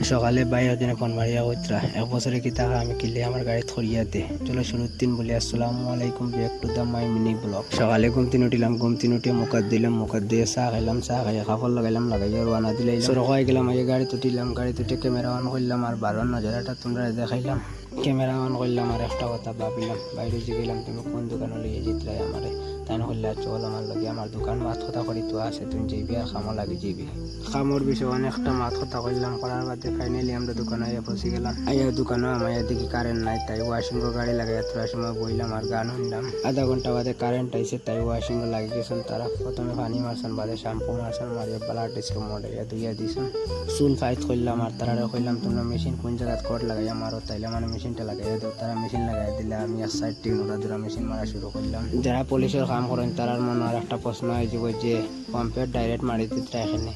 সকালে বাইরে দিনে ফোন মারিয়া কইতরা এক বছরে কি টাকা আমি কিনলে আমার গাড়ি থরিয়া দে। চলো শুরুর দিন বলি আসসালামু আলাইকুম, back to the my mini blog. সকালে ঘুমতিন উঠিলাম, ঘুমতিন উঠে মুখাত দিলাম, মুখাত দিয়ে চা খাইলাম, চা খাইয়া কাপড় লাগাইলাম, লাগাইয়া রোয়ানা দিলাইলাম। সরকাই গেলাম, আগে গাড়ি তুটিলাম, গাড়ি তুটে ক্যামেরা অন করলাম আর বারোর নজরাটা তোমরা দেখাইলাম। ক্যামেরা অন করলাম আর একটা কথা ভাবিলাম, বাইরে জিগাইলাম তুমি কোন দোকানে লইয়ে যেতলাই আমারে। তাই হইলে চল আমার লগে, আমার দোকান মাত কথা করি তো আছে, তুমি যাইবি আর খামো লাগে যাইবি। খামোর বিষয়ে অনেকটা মাত কথা কইলাম, করার বাদে ফাইনালি আমরা দোকানে আইয়া পৌঁছে গেলাম। আইয়া দোকানে আমায় দেখি কারেন্ট নাই, তাই ওয়াশিং গাড়ি লাগাই এতটার সময় বইলাম আর গান শুনলাম। আধা ঘন্টা বাদে কারেন্ট আইসে, তাই ওয়াশিং লাগিয়ে গেছেন তারা। প্রথমে পানি মারছেন, বাদে শ্যাম্পু মারছেন, মারিয়া বালা টেস্ট মডাইয়া ধুইয়া দিয়েছেন। চুল ফাইট করলাম আর তারা কইলাম তোমরা মেশিন কোন জায়গায় কট লাগাইয়া মারো, তাইলে মানে মেশিনটা লাগাইয়া দাও। তারা মেশিন লাগাই দিলে আমি এক সাইড থেকে ওরা মেশিন মারা শুরু করলাম। যারা পুলিশের কাম করেন তারার মনে আর একটা প্রশ্ন হয়ে যাব যে পাম্পের ডাইরেক্ট মারি দিতে এখানে।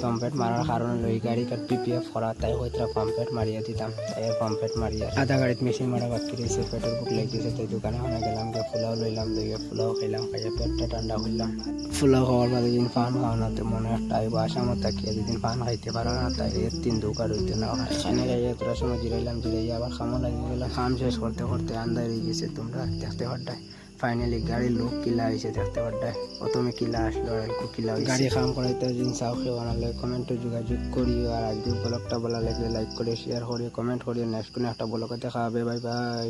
পাম্পেট মারার কারণে লই গাড়ি কার পিপিএফ করা, তাই হয়তো পাম্পেট মারিয়া দিতাম। তাই পাম্পেট মারিয়া আধা গাড়িতে মেশিন মারা বাকি রয়েছে, পেটের বুক লেগেছে। তাই দোকানে ওখানে গেলাম, গিয়ে পোলাও লইলাম, লইয়া পোলাও খাইলাম, খাইয়া পেটটা ঠান্ডা করলাম। পোলাও খাওয়ার বাদে দিন পান খাওয়ানোতে মনে একটা আইব আসামত থাকিয়া, যেদিন পান খাইতে পারো না তাই তিন দোকান হইতে না। এখানে গাইয়া তোরা সময় জিরাইলাম, জিরাইয়া আবার খামো লাগিয়ে গেলাম। খাম শেষ করতে করতে আন্দাজ হয়ে গেছে, তোমরা দেখতে পারটাই। ফাইনালি গাড়ির লোক কিলা হয়েছে দেখতে পারটাই। প্রথমে কিলা আসলো আর কিলা গাড়ি খাম করাইতে দিন চাও খেয়ে বানালে কমেন্টে যোগাযোগ করিও। আর আজকের ব্লগটা ভালো লাগলে লাইক করে শেয়ার করে কমেন্ট করিও। নেক্সট কোনো একটা ব্লগে দেখা হবে, বাই বাই।